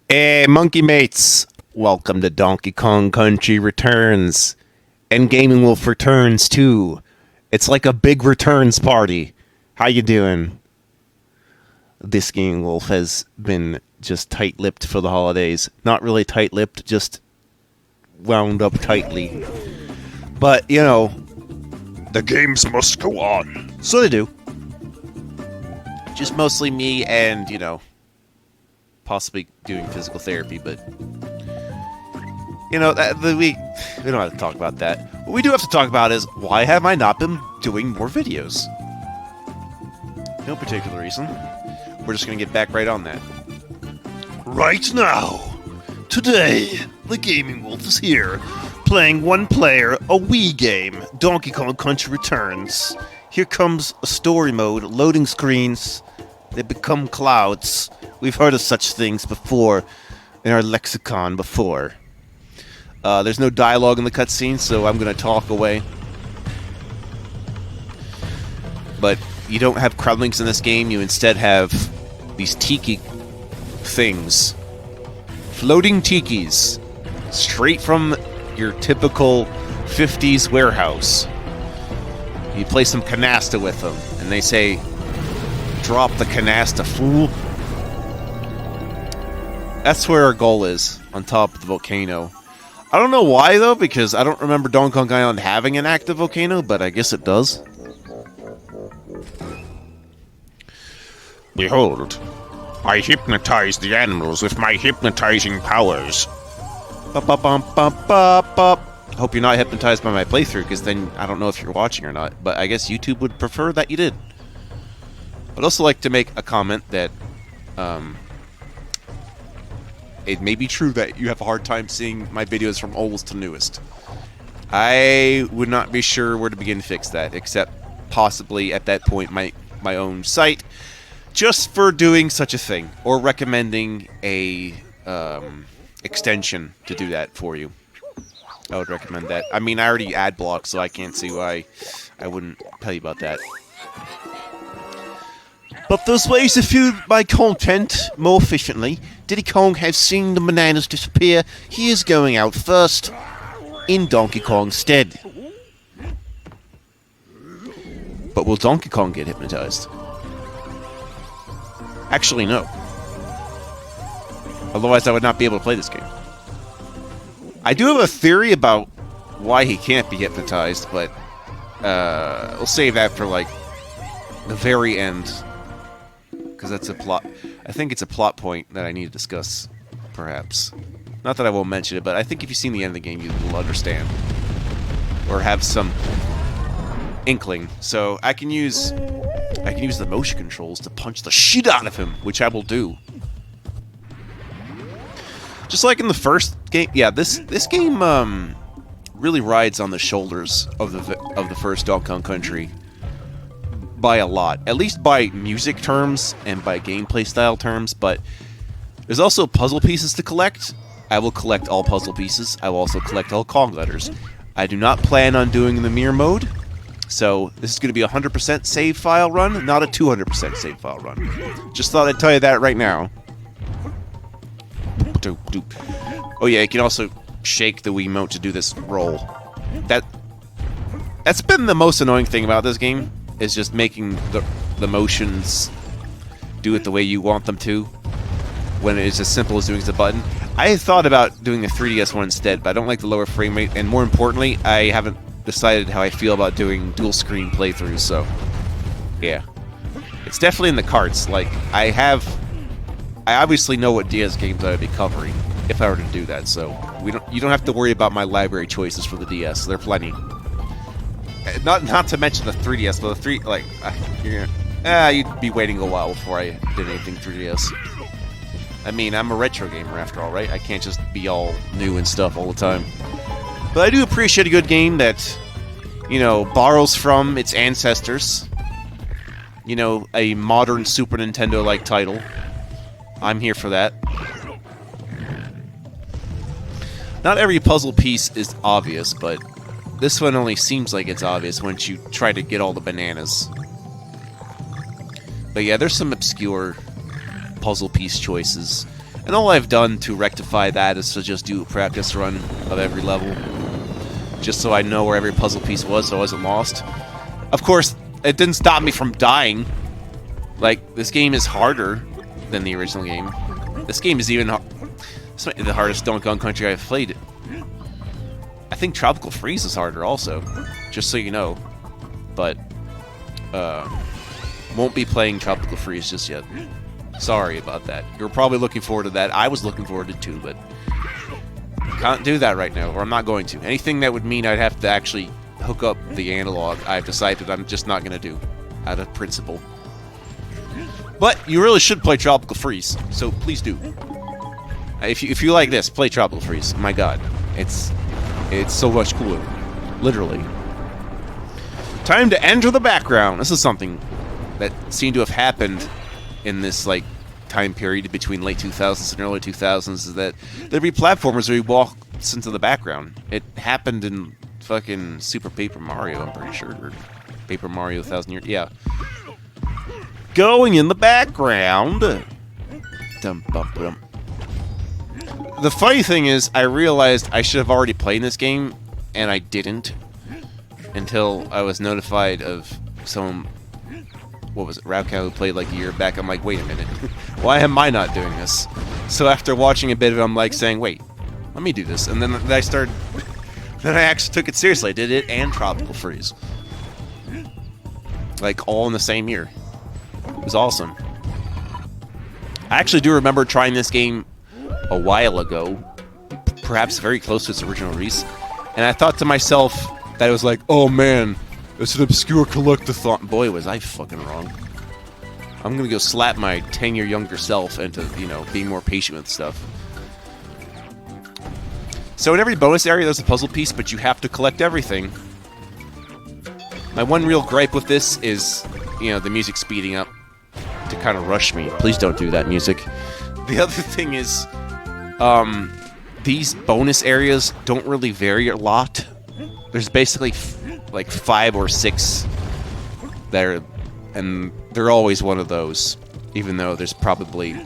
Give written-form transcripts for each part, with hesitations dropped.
Hey, monkey mates! Welcome to Donkey Kong Country Returns. And Gaming Wolf returns too. It's like a big returns party. How you doing? This Gaming Wolf has been just tight-lipped for the holidays. Not really tight-lipped, just wound up tightly. But, you know, the games must go on. So they do. Just mostly me and, you know, possibly doing physical therapy, but you know, we don't have to talk about that. What we do have to talk about is why have I not been doing more videos? No particular reason. We're just gonna get back right on that. Right now, today, the Gaming Wolf is here, playing one player, a Wii game, Donkey Kong Country Returns. Here comes a story mode, loading screens, they become clouds. We've heard of such things before, in our lexicon before. There's no dialogue in the cutscene, so I'm going to talk away. But you don't have crumblings in this game, you instead have these tiki things. Floating tikis. Straight from your typical 50s warehouse. You play some canasta with them, and they say, drop the canasta, fool. That's where our goal is, on top of the volcano. I don't know why, though, because I don't remember Donkey Kong Island having an active volcano, but I guess it does. Behold, I hypnotize the animals with my hypnotizing powers. Hope you're not hypnotized by my playthrough, because then I don't know if you're watching or not, but I guess YouTube would prefer that you did. I'd also like to make a comment that, it may be true that you have a hard time seeing my videos from oldest to newest. I would not be sure where to begin to fix that, except possibly at that point my own site, just for doing such a thing, or recommending a extension to do that for you. I would recommend that. I mean, I already ad block, so I can't see why I wouldn't tell you about that. But there's ways to fuel my content more efficiently. Diddy Kong has seen the bananas disappear. He is going out first in Donkey Kong's stead. But will Donkey Kong get hypnotized? Actually, no. Otherwise, I would not be able to play this game. I do have a theory about why he can't be hypnotized, but we'll save that for, like, the very end. Because that's a plot. I think it's a plot point that I need to discuss, perhaps. Not that I won't mention it, but I think if you've seen the end of the game, you will understand. Or have some inkling. So I can use the motion controls to punch the shit out of him, which I will do. Just like in the first game, yeah, this game really rides on the shoulders of the first Donkey Kong Country by a lot, at least by music terms and by gameplay style terms. But there's also puzzle pieces to collect. I will collect all puzzle pieces. I will also collect all Kong letters. I do not plan on doing the mirror mode, so this is going to be a 100% save file run, not a 200% save file run. Just thought I'd tell you that right now. Oh yeah, you can also shake the Wiimote to do this roll. That's been the most annoying thing about this game, is just making the motions do it the way you want them to, when it's as simple as doing the button. I had thought about doing the 3DS one instead, but I don't like the lower frame rate, and more importantly, I haven't decided how I feel about doing dual screen playthroughs, so yeah. It's definitely in the cards. Like, I obviously know what DS games I would be covering if I were to do that, so you don't have to worry about my library choices for the DS. There are plenty. Not to mention the 3DS, but the you'd be waiting a while before I did anything 3DS. I mean, I'm a retro gamer after all, right? I can't just be all new and stuff all the time. But I do appreciate a good game that, you know, borrows from its ancestors. You know, a modern Super Nintendo-like title. I'm here for that. Not every puzzle piece is obvious, but this one only seems like it's obvious once you try to get all the bananas. But yeah, there's some obscure puzzle piece choices. And all I've done to rectify that is to just do a practice run of every level. Just so I know where every puzzle piece was so I wasn't lost. Of course, it didn't stop me from dying. Like, this game is harder than the original game. This game is even the hardest Donkey Kong Country I've played. I think Tropical Freeze is harder also, just so you know. But, won't be playing Tropical Freeze just yet. Sorry about that. You're probably looking forward to that. I was looking forward to it too, but can't do that right now, or I'm not going to. Anything that would mean I'd have to actually hook up the analog, I've decided I'm just not going to do, out of principle. But you really should play Tropical Freeze, so please do. If you like this, play Tropical Freeze. My God, it's so much cooler, literally. Time to enter the background. This is something that seemed to have happened in this like time period between late 2000s and early 2000s. Is that there'd be platformers where you walk into the background. It happened in fucking Super Paper Mario, I'm pretty sure, or Paper Mario 1000 Years. Yeah. Going in the background. Dum bum bum. The funny thing is, I realized I should have already played this game, and I didn't until I was notified of some, what was it, Raukau who played like a year back. I'm like, wait a minute, why am I not doing this? So after watching a bit of it, I'm like saying, wait, let me do this. And then I started, then I actually took it seriously. I did it and Tropical Freeze. Like, all in the same year. It was awesome. I actually do remember trying this game a while ago, perhaps very close to its original release, and I thought to myself that it was like, oh man, it's an obscure collectathon. Boy, was I fucking wrong. I'm gonna go slap my 10-year younger self into, you know, being more patient with stuff. So in every bonus area there's a puzzle piece, but you have to collect everything. My one real gripe with this is, you know, the music speeding up to kind of rush me. Please don't do that, music. The other thing is, these bonus areas don't really vary a lot. There's basically like 5 or 6 there, and they're always one of those, even though there's probably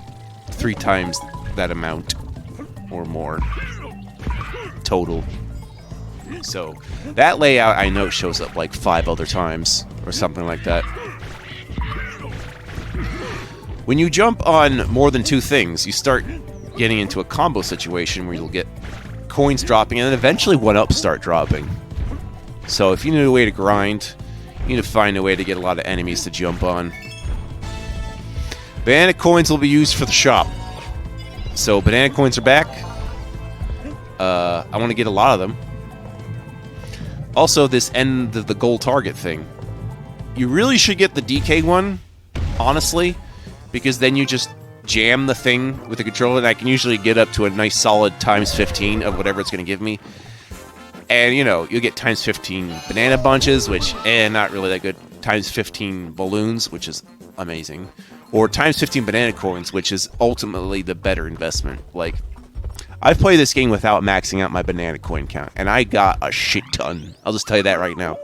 3 times that amount or more total. So that layout I know shows up like 5 other times or something like that. When you jump on more than 2 things, you start getting into a combo situation where you'll get coins dropping and then eventually 1-ups start dropping. So if you need a way to grind, you need to find a way to get a lot of enemies to jump on. Banana coins will be used for the shop. So banana coins are back. I want to get a lot of them. Also, this end of the goal target thing. You really should get the DK one, honestly, because then you just jam the thing with the controller, and I can usually get up to a nice solid times 15 of whatever it's going to give me. And, you know, you'll get times 15 banana bunches, which, not really that good. Times 15 balloons, which is amazing. Or times 15 banana coins, which is ultimately the better investment. Like, I've played this game without maxing out my banana coin count, and I got a shit ton. I'll just tell you that right now.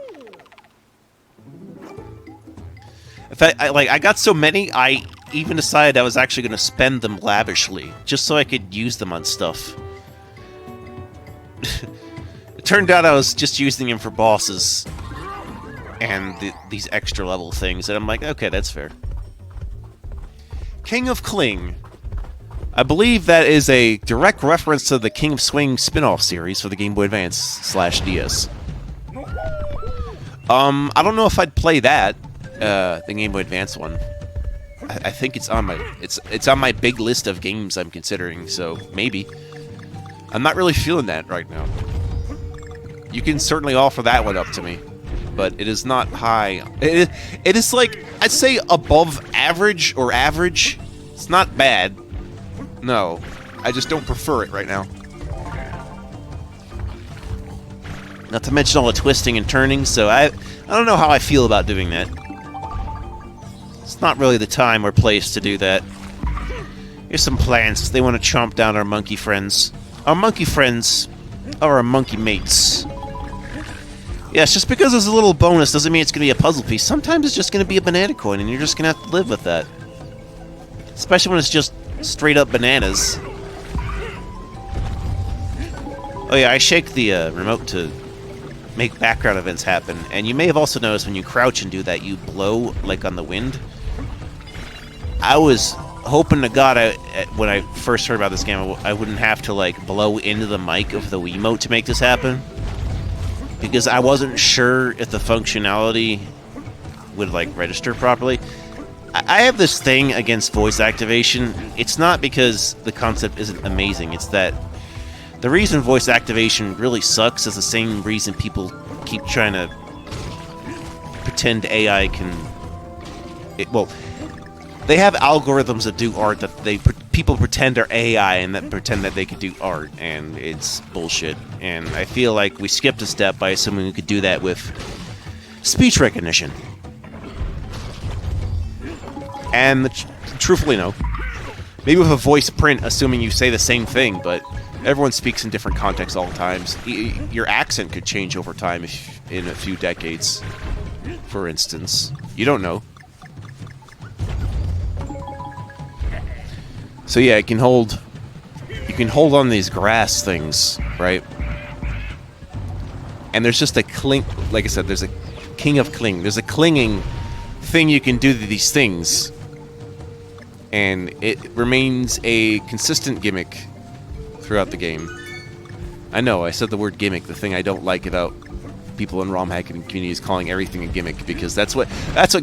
In fact, I got so many, I even decided I was actually going to spend them lavishly, just so I could use them on stuff. It turned out I was just using them for bosses and these extra level things, and I'm like, okay, that's fair. King of Kling. I believe that is a direct reference to the King of Swing spin-off series for the Game Boy Advance / DS. I don't know if I'd play that, the Game Boy Advance one. I think it's on my it's on my big list of games I'm considering, so maybe. I'm not really feeling that right now. You can certainly offer that one up to me, but it is not high. It is like, I'd say above average or average. It's not bad. No, I just don't prefer it right now. Not to mention all the twisting and turning, so I don't know how I feel about doing that. It's not really the time or place to do that. Here's some plants. They want to chomp down our monkey friends. Our monkey friends are our monkey mates. Yes, just because there's a little bonus doesn't mean it's going to be a puzzle piece. Sometimes it's just going to be a banana coin, and you're just going to have to live with that. Especially when it's just straight up bananas. Oh yeah, I shake the remote to make background events happen, and you may have also noticed when you crouch and do that, you blow like on the wind. I was hoping to God when I first heard about this game, I wouldn't have to like blow into the mic of the Wiimote to make this happen, because I wasn't sure if the functionality would like register properly. I have this thing against voice activation. It's not because the concept isn't amazing. It's that the reason voice activation really sucks is the same reason people keep trying to pretend AI can... well, they have algorithms that do art that people pretend are AI and that pretend that they could do art, and it's bullshit. And I feel like we skipped a step by assuming we could do that with speech recognition. And truthfully, no. Maybe with a voice print, assuming you say the same thing, but everyone speaks in different contexts all the times. Your accent could change over time in a few decades, for instance. You don't know. So yeah, you can hold on these grass things, right? And there's just a cling, like I said, there's a king of cling. There's a clinging thing you can do to these things. And it remains a consistent gimmick throughout the game. I know, I said the word gimmick, the thing I don't like about people in ROM hacking communities calling everything a gimmick, because that's what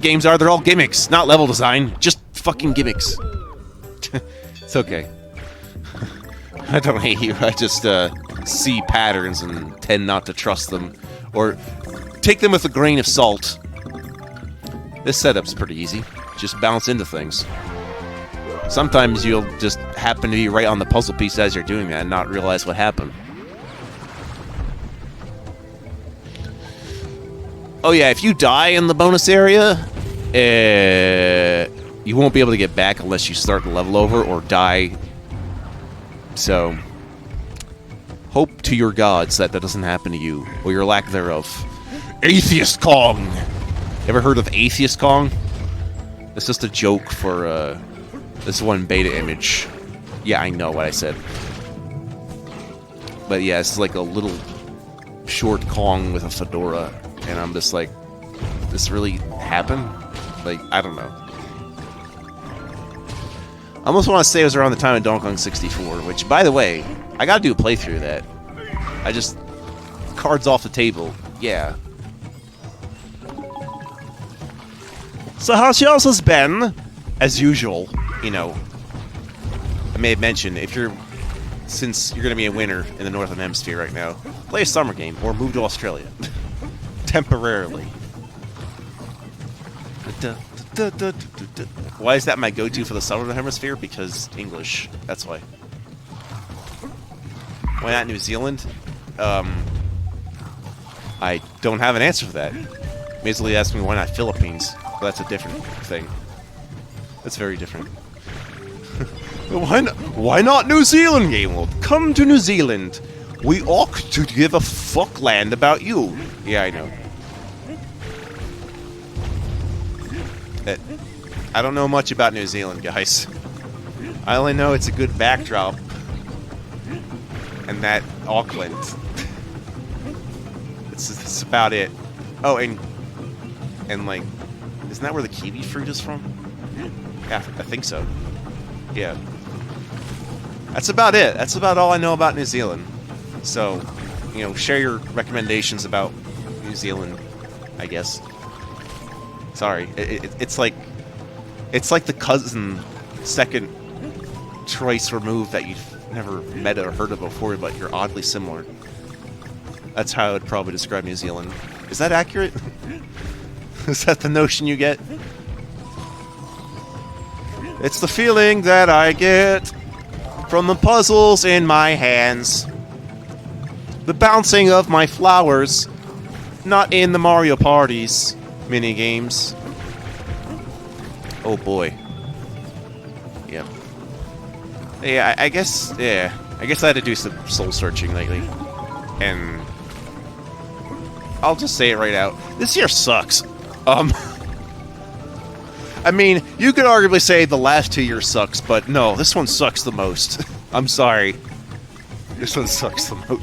games are. They're all gimmicks, not level design, just fucking gimmicks. It's okay. I don't hate you, I just see patterns and tend not to trust them, or take them with a grain of salt. This setup's pretty easy. Just bounce into things. Sometimes you'll just happen to be right on the puzzle piece as you're doing that and not realize what happened. Oh yeah, if you die in the bonus area, you won't be able to get back unless you start the level over or die. So, hope to your gods that doesn't happen to you, or your lack thereof. Atheist Kong! Ever heard of Atheist Kong? It's just a joke for this one beta image. Yeah, I know what I said. But yeah, it's like a little short Kong with a fedora, and I'm just like, this really happened? Like, I don't know. I almost want to say it was around the time of Donkey Kong 64, which, by the way, I gotta do a playthrough of that. I just... cards off the table. Yeah. So how's yours has been? As usual, you know, I may have mentioned, since you're going to be a winter in the Northern Hemisphere right now, play a summer game, or move to Australia. Temporarily. Why is that my go-to for the Southern Hemisphere? Because English. That's why. Why not New Zealand? I don't have an answer for that. May as well ask me why not Philippines. Well, that's a different thing. That's very different. Why not New Zealand, Game World? Come to New Zealand. We ought to give a fuck land about you. Yeah, I know. I don't know much about New Zealand, guys. I only know it's a good backdrop. And that Auckland. It's about it. Oh, and like, isn't that where the kiwi fruit is from? Yeah, I think so. Yeah. That's about it. That's about all I know about New Zealand. So, you know, share your recommendations about New Zealand, I guess. Sorry. It's like the cousin second choice removed that you've never met or heard of before, but you're oddly similar. That's how I would probably describe New Zealand. Is that accurate? Is that the notion you get? It's the feeling that I get from the puzzles in my hands. The bouncing of my flowers, not in the Mario Parties mini-games. Oh boy. Yep. Yeah, I guess I had to do some soul-searching lately. And I'll just say it right out. This year sucks. I mean, you could arguably say the last 2 years sucks, but no, this one sucks the most. I'm sorry. This one sucks the most.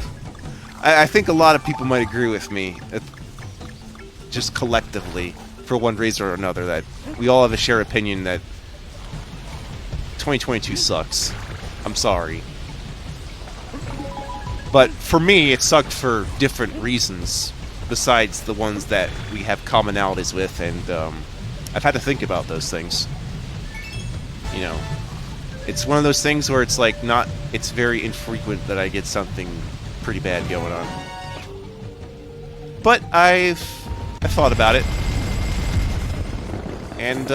I think a lot of people might agree with me, just collectively, for one reason or another, that we all have a shared opinion that 2022 sucks. I'm sorry. But for me, it sucked for different reasons, besides the ones that we have commonalities with, and I've had to think about those things. You know, it's one of those things where it's like it's very infrequent that I get something pretty bad going on. But I've thought about it. And,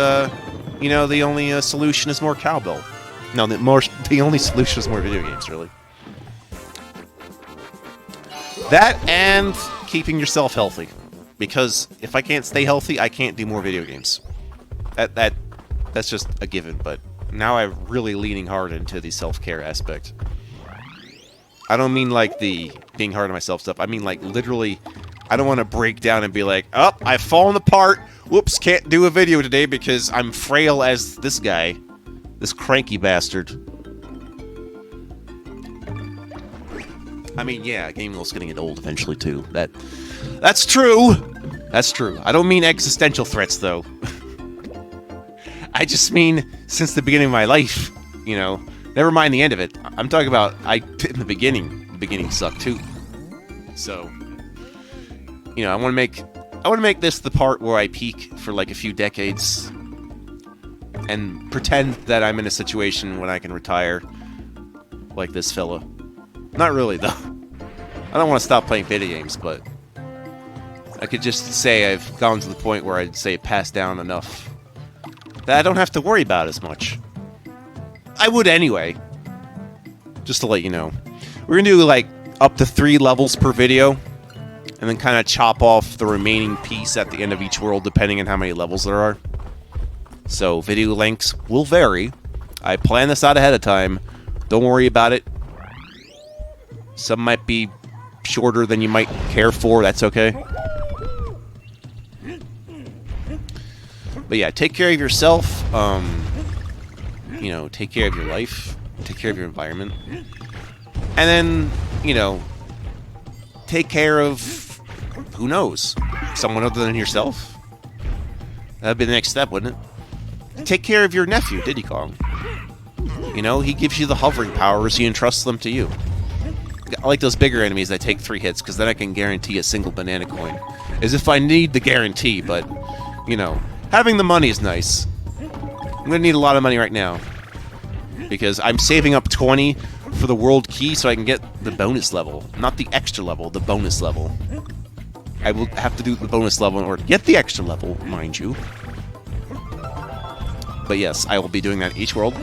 you know, the only solution is more cowbell. No, the only solution is more video games, really. That and keeping yourself healthy. Because if I can't stay healthy, I can't do more video games. That's just a given, but now I'm really leaning hard into the self-care aspect. I don't mean like the being hard on myself stuff. I mean like literally, I don't want to break down and be like, oh, I've fallen apart. Whoops, can't do a video today because I'm frail as this guy. This cranky bastard. I mean, yeah, gaming is gonna get old eventually too. That's true. That's true. I don't mean existential threats though. I just mean since the beginning of my life, you know. Never mind the end of it. I'm talking about in the beginning. The beginning sucked too. So, you know, I want to make this the part where I peak for like a few decades and pretend that I'm in a situation when I can retire like this fella. Not really though. I don't want to stop playing video games, but I could just say I've gone to the point where I'd say passed down enough that I don't have to worry about as much. I would anyway. Just to let you know. We're gonna do like up to 3 levels per video, and then kind of chop off the remaining piece at the end of each world depending on how many levels there are. So video lengths will vary. I plan this out ahead of time. Don't worry about it. Some might be shorter than you might care for. That's okay. But yeah, take care of yourself. You know, take care of your life, take care of your environment, and then, you know, take care of, who knows, someone other than yourself. That'd be the next step, wouldn't it? Take care of your nephew, Diddy Kong. You know, he gives you the hovering powers, he entrusts them to you. I like those bigger enemies that take 3 hits, because then I can guarantee a single banana coin. As if I need the guarantee, but, you know, having the money is nice. I'm gonna need a lot of money right now because I'm saving up 20 for the world key so I can get the bonus level. Not the extra level, the bonus level. I will have to do the bonus level in order to get the extra level, mind you. But yes, I will be doing that each world.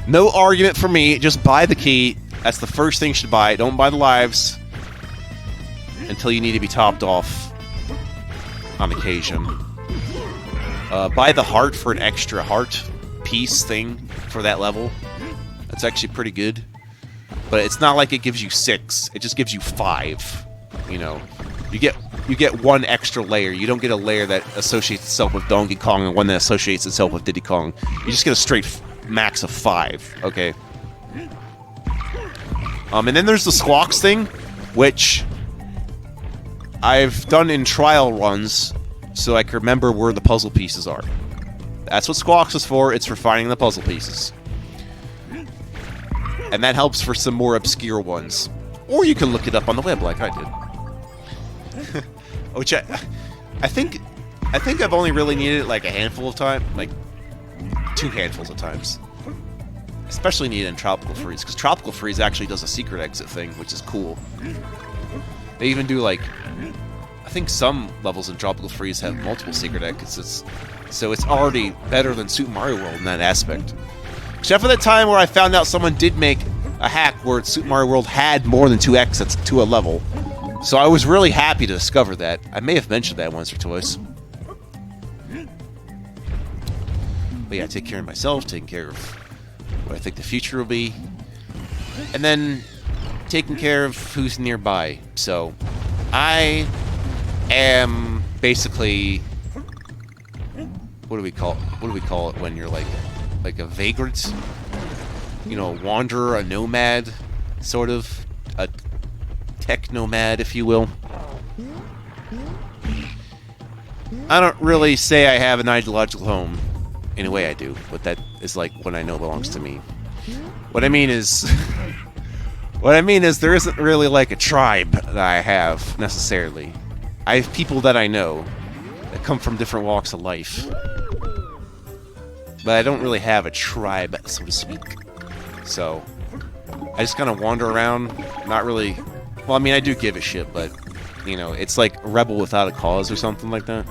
No argument for me, just buy the key. That's the first thing you should buy. Don't buy the lives until you need to be topped off on occasion. Buy the heart for an extra heart piece thing for that level. That's actually pretty good. But it's not like it gives you 6. It just gives you 5. You know, you get 1 extra layer. You don't get a layer that associates itself with Donkey Kong and one that associates itself with Diddy Kong. You just get a straight max of 5. Okay. And then there's the Squawks thing, which I've done in trial runs so I can remember where the puzzle pieces are. That's what Squawks is for. It's for finding the puzzle pieces. And that helps for some more obscure ones. Or you can look it up on the web like I did. Which I think I've only really needed it like a handful of times. Like 2 handfuls of times. Especially needed in Tropical Freeze, because Tropical Freeze actually does a secret exit thing, which is cool. They even do like, I think some levels in Tropical Freeze have multiple secret exits, so it's already better than Super Mario World in that aspect. Except for that time where I found out someone did make a hack where Super Mario World had more than 2 exits to a level. So I was really happy to discover that. I may have mentioned that once or twice. But yeah, take care of myself, taking care of what I think the future will be, and then taking care of who's nearby. So I am basically, what do we call it when you're like a vagrant, you know, a wanderer, a nomad, sort of a tech nomad, if you will. I don't really say I have an ideological home. In a way I do, but that is like what I know belongs to me. What I mean is... what I mean is there isn't really like a tribe that I have, necessarily. I have people that I know that come from different walks of life. But I don't really have a tribe, so to speak. So, I just kind of wander around, not really... Well, I mean, I do give a shit, but, you know, it's like rebel without a cause or something like that.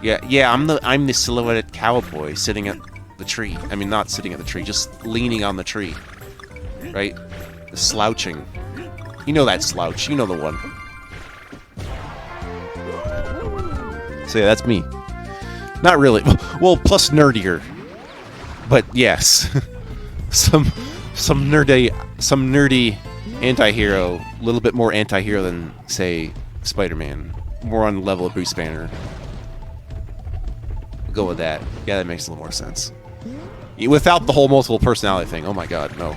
Yeah, I'm the silhouetted cowboy sitting at the tree. I mean, not sitting at the tree, just leaning on the tree. Right? The slouching. You know that slouch. You know the one. So yeah, that's me. Not really. Well, plus nerdier. But yes. some nerdy anti-hero. A little bit more anti-hero than, say, Spider-Man. More on the level of Bruce Banner. Go with that. Yeah, that makes a little more sense. Without the whole multiple personality thing. Oh my god, no.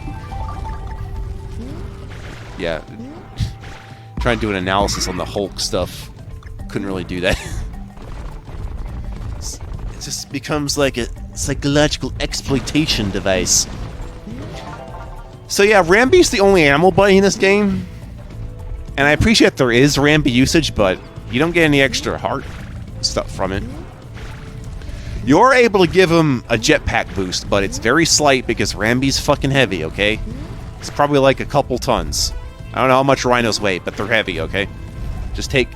Yeah. Trying to do an analysis on the Hulk stuff. Couldn't really do that. It just becomes like a psychological exploitation device. So yeah, Ramby's the only animal buddy in this game. And I appreciate there is Ramby usage, but you don't get any extra heart stuff from it. You're able to give him a jetpack boost, but it's very slight because Ramby's fucking heavy, okay? It's probably like a couple tons. I don't know how much rhinos weigh, but they're heavy, okay? Just take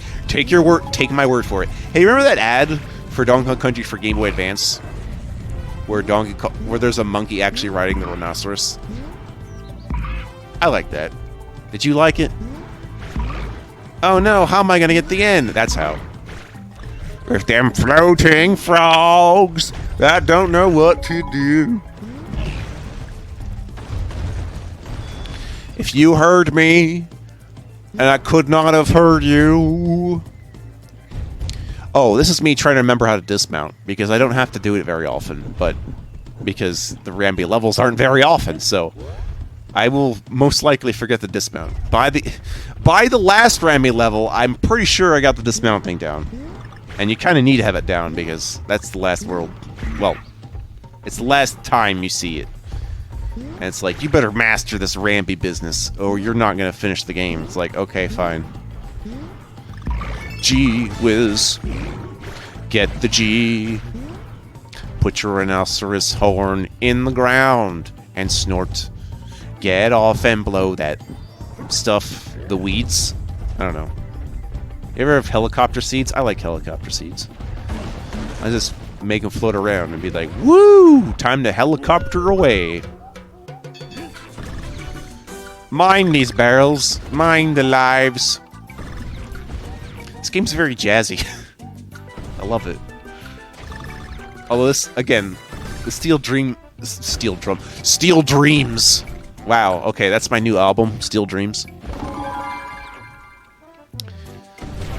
my word for it. Hey, remember that ad for Donkey Kong Country for Game Boy Advance? Where there's a monkey actually riding the rhinoceros? I like that. Did you like it? Oh no, how am I gonna get the end? That's how. With them floating frogs that don't know what to do. If you heard me, and I could not have heard you. Oh, this is me trying to remember how to dismount, because I don't have to do it very often, but because the Ramby levels aren't very often, so I will most likely forget the dismount. By the last Ramby level, I'm pretty sure I got the dismount thing down. And you kind of need to have it down, because that's the last world. Well, it's the last time you see it. And it's like, you better master this Ramby business, or you're not going to finish the game. It's like, okay, fine. Gee whiz. Get the G. Put your rhinoceros horn in the ground and snort. Get off and blow that stuff. The weeds. I don't know. You ever have helicopter seeds? I like helicopter seeds. I just make them float around and be like, woo! Time to helicopter away. Mine these barrels. Mine the lives. This game's very jazzy. I love it. Although this, again, the Steel Dreams. Wow, okay, that's my new album, Steel Dreams.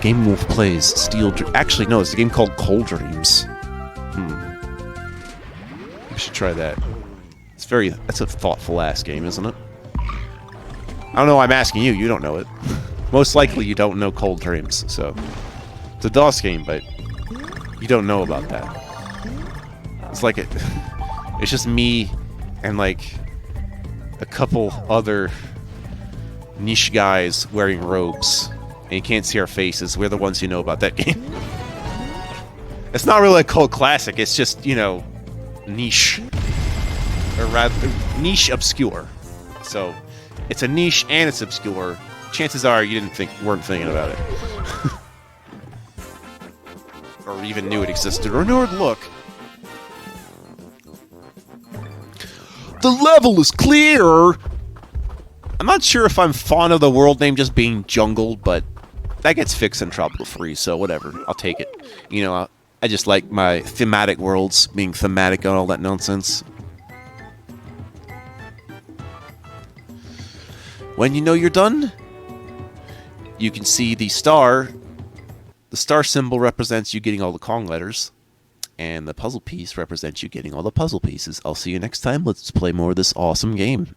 Game Wolf plays Steel Dreams. Actually, no, it's a game called Cold Dreams. We should try that. That's a thoughtful ass game, isn't it? I don't know, I'm asking you, you don't know it. Most likely you don't know Cold Dreams, so. It's a DOS game, but you don't know about that. It's like it's just me and like a couple other niche guys wearing robes. And you can't see our faces. We're the ones who know about that game. It's not really a cult classic. It's just, you know, niche. Or rather, niche obscure. So, it's a niche and it's obscure. Chances are you weren't thinking about it. Or even knew it existed. Or knew it look. The level is clear! I'm not sure if I'm fond of the world name just being Jungle, but that gets fixed in Tropical Freeze, so whatever. I'll take it. You know, I just like my thematic worlds being thematic and all that nonsense. When you know you're done, you can see the star. The star symbol represents you getting all the Kong letters. And the puzzle piece represents you getting all the puzzle pieces. I'll see you next time. Let's play more of this awesome game.